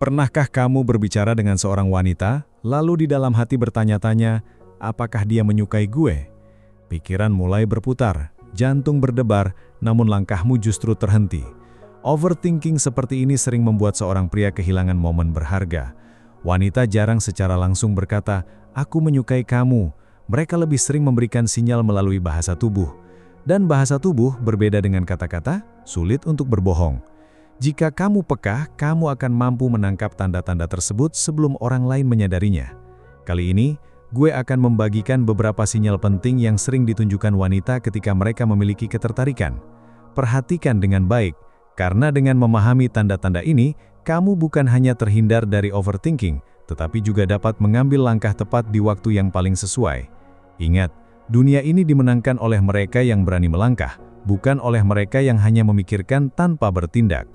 Pernahkah kamu berbicara dengan seorang wanita, lalu di dalam hati bertanya-tanya, apakah dia menyukai gue? Pikiran mulai berputar, jantung berdebar, namun langkahmu justru terhenti. Overthinking seperti ini sering membuat seorang pria kehilangan momen berharga. Wanita jarang secara langsung berkata, aku menyukai kamu. Mereka lebih sering memberikan sinyal melalui bahasa tubuh. Dan bahasa tubuh berbeda dengan kata-kata, sulit untuk berbohong. Jika kamu peka, kamu akan mampu menangkap tanda-tanda tersebut sebelum orang lain menyadarinya. Kali ini, gue akan membagikan beberapa sinyal penting yang sering ditunjukkan wanita ketika mereka memiliki ketertarikan. Perhatikan dengan baik, karena dengan memahami tanda-tanda ini, kamu bukan hanya terhindar dari overthinking, tetapi juga dapat mengambil langkah tepat di waktu yang paling sesuai. Ingat, dunia ini dimenangkan oleh mereka yang berani melangkah, bukan oleh mereka yang hanya memikirkan tanpa bertindak.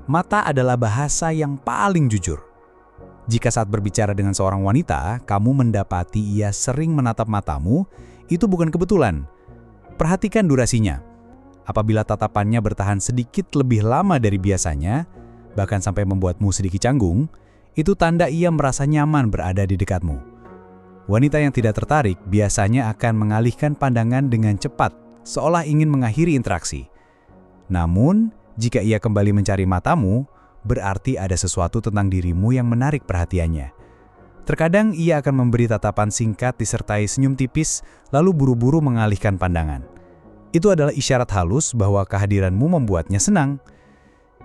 Mata adalah bahasa yang paling jujur. Jika saat berbicara dengan seorang wanita, kamu mendapati ia sering menatap matamu, itu bukan kebetulan. Perhatikan durasinya. Apabila tatapannya bertahan sedikit lebih lama dari biasanya, bahkan sampai membuatmu sedikit canggung, itu tanda ia merasa nyaman berada di dekatmu. Wanita yang tidak tertarik biasanya akan mengalihkan pandangan dengan cepat, seolah ingin mengakhiri interaksi. Namun, jika ia kembali mencari matamu, berarti ada sesuatu tentang dirimu yang menarik perhatiannya. Terkadang ia akan memberi tatapan singkat disertai senyum tipis, lalu buru-buru mengalihkan pandangan. Itu adalah isyarat halus bahwa kehadiranmu membuatnya senang.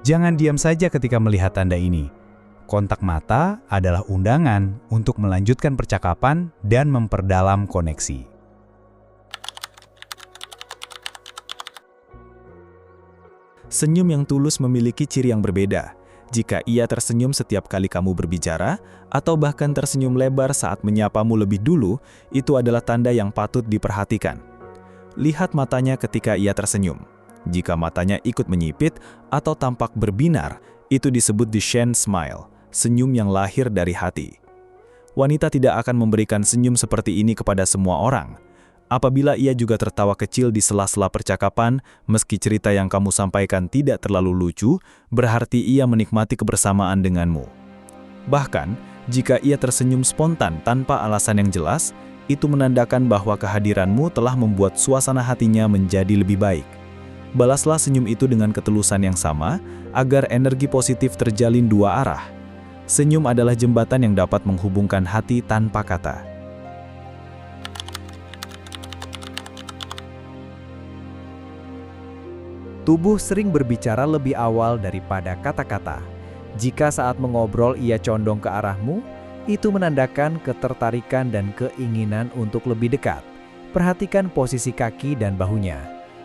Jangan diam saja ketika melihat tanda ini. Kontak mata adalah undangan untuk melanjutkan percakapan dan memperdalam koneksi. Senyum yang tulus memiliki ciri yang berbeda. Jika ia tersenyum setiap kali kamu berbicara, atau bahkan tersenyum lebar saat menyapamu lebih dulu, itu adalah tanda yang patut diperhatikan. Lihat matanya ketika ia tersenyum. Jika matanya ikut menyipit atau tampak berbinar, itu disebut Duchenne smile, senyum yang lahir dari hati. Wanita tidak akan memberikan senyum seperti ini kepada semua orang. Apabila ia juga tertawa kecil di sela-sela percakapan, meski cerita yang kamu sampaikan tidak terlalu lucu, berarti ia menikmati kebersamaan denganmu. Bahkan, jika ia tersenyum spontan tanpa alasan yang jelas, itu menandakan bahwa kehadiranmu telah membuat suasana hatinya menjadi lebih baik. Balaslah senyum itu dengan ketulusan yang sama, agar energi positif terjalin dua arah. Senyum adalah jembatan yang dapat menghubungkan hati tanpa kata. Tubuh sering berbicara lebih awal daripada kata-kata. Jika saat mengobrol ia condong ke arahmu, itu menandakan ketertarikan dan keinginan untuk lebih dekat. Perhatikan posisi kaki dan bahunya.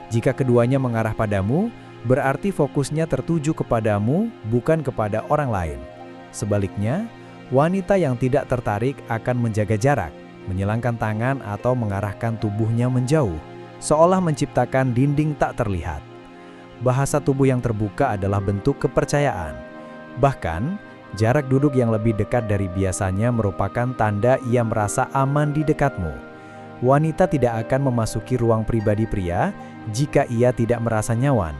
Jika keduanya mengarah padamu, berarti fokusnya tertuju kepadamu, bukan kepada orang lain. Sebaliknya, wanita yang tidak tertarik akan menjaga jarak, menyilangkan tangan atau mengarahkan tubuhnya menjauh, seolah menciptakan dinding tak terlihat. Bahasa tubuh yang terbuka adalah bentuk kepercayaan. Bahkan, jarak duduk yang lebih dekat dari biasanya merupakan tanda ia merasa aman di dekatmu. Wanita tidak akan memasuki ruang pribadi pria jika ia tidak merasa nyaman.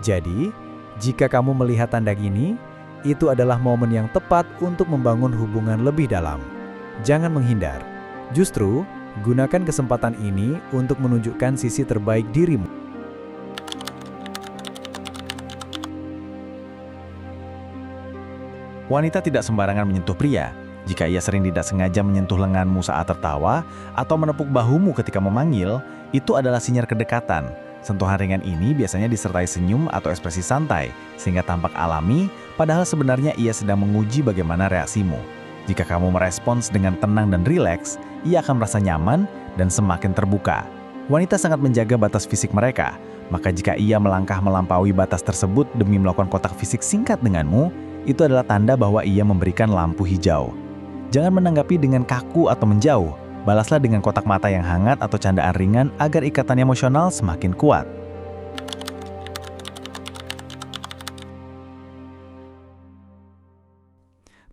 Jadi, jika kamu melihat tanda ini, itu adalah momen yang tepat untuk membangun hubungan lebih dalam. Jangan menghindar. Justru, gunakan kesempatan ini untuk menunjukkan sisi terbaik dirimu. Wanita tidak sembarangan menyentuh pria. Jika ia sering tidak sengaja menyentuh lenganmu saat tertawa atau menepuk bahumu ketika memanggil, itu adalah sinyal kedekatan. Sentuhan ringan ini biasanya disertai senyum atau ekspresi santai, sehingga tampak alami, padahal sebenarnya ia sedang menguji bagaimana reaksimu. Jika kamu merespons dengan tenang dan rileks, ia akan merasa nyaman dan semakin terbuka. Wanita sangat menjaga batas fisik mereka, maka jika ia melangkah melampaui batas tersebut demi melakukan kontak fisik singkat denganmu, itu adalah tanda bahwa ia memberikan lampu hijau. Jangan menanggapi dengan kaku atau menjauh. Balaslah dengan kotak mata yang hangat atau candaan ringan agar ikatan emosional semakin kuat.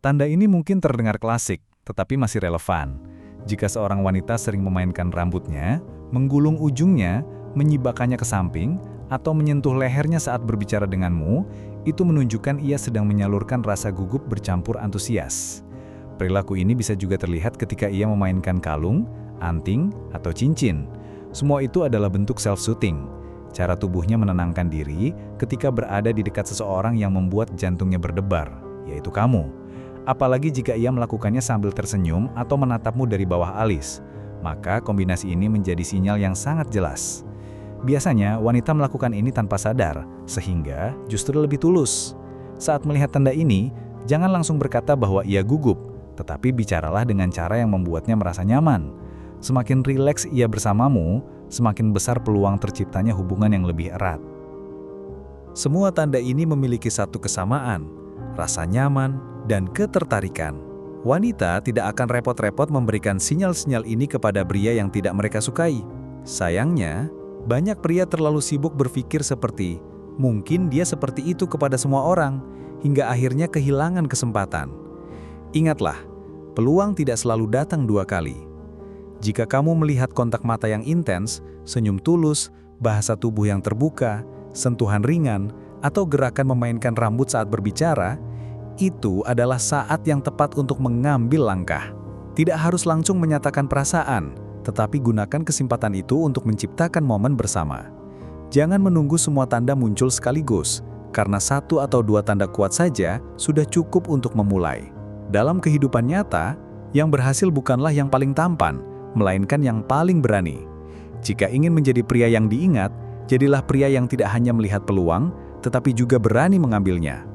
Tanda ini mungkin terdengar klasik, tetapi masih relevan. Jika seorang wanita sering memainkan rambutnya, menggulung ujungnya, menyibakannya ke samping, atau menyentuh lehernya saat berbicara denganmu, itu menunjukkan ia sedang menyalurkan rasa gugup bercampur antusias. Perilaku ini bisa juga terlihat ketika ia memainkan kalung, anting, atau cincin. Semua itu adalah bentuk self-soothing. Cara tubuhnya menenangkan diri ketika berada di dekat seseorang yang membuat jantungnya berdebar, yaitu kamu. Apalagi jika ia melakukannya sambil tersenyum atau menatapmu dari bawah alis, maka kombinasi ini menjadi sinyal yang sangat jelas. Biasanya, wanita melakukan ini tanpa sadar, sehingga justru lebih tulus. Saat melihat tanda ini, jangan langsung berkata bahwa ia gugup, tetapi bicaralah dengan cara yang membuatnya merasa nyaman. Semakin rileks ia bersamamu, semakin besar peluang terciptanya hubungan yang lebih erat. Semua tanda ini memiliki satu kesamaan, rasa nyaman dan ketertarikan. Wanita tidak akan repot-repot memberikan sinyal-sinyal ini kepada pria yang tidak mereka sukai. Sayangnya, banyak pria terlalu sibuk berpikir seperti, mungkin dia seperti itu kepada semua orang, hingga akhirnya kehilangan kesempatan. Ingatlah, peluang tidak selalu datang dua kali. Jika kamu melihat kontak mata yang intens, senyum tulus, bahasa tubuh yang terbuka, sentuhan ringan, atau gerakan memainkan rambut saat berbicara, itu adalah saat yang tepat untuk mengambil langkah. Tidak harus langsung menyatakan perasaan, tetapi gunakan kesempatan itu untuk menciptakan momen bersama. Jangan menunggu semua tanda muncul sekaligus, karena satu atau dua tanda kuat saja sudah cukup untuk memulai. Dalam kehidupan nyata, yang berhasil bukanlah yang paling tampan, melainkan yang paling berani. Jika ingin menjadi pria yang diingat, jadilah pria yang tidak hanya melihat peluang, tetapi juga berani mengambilnya.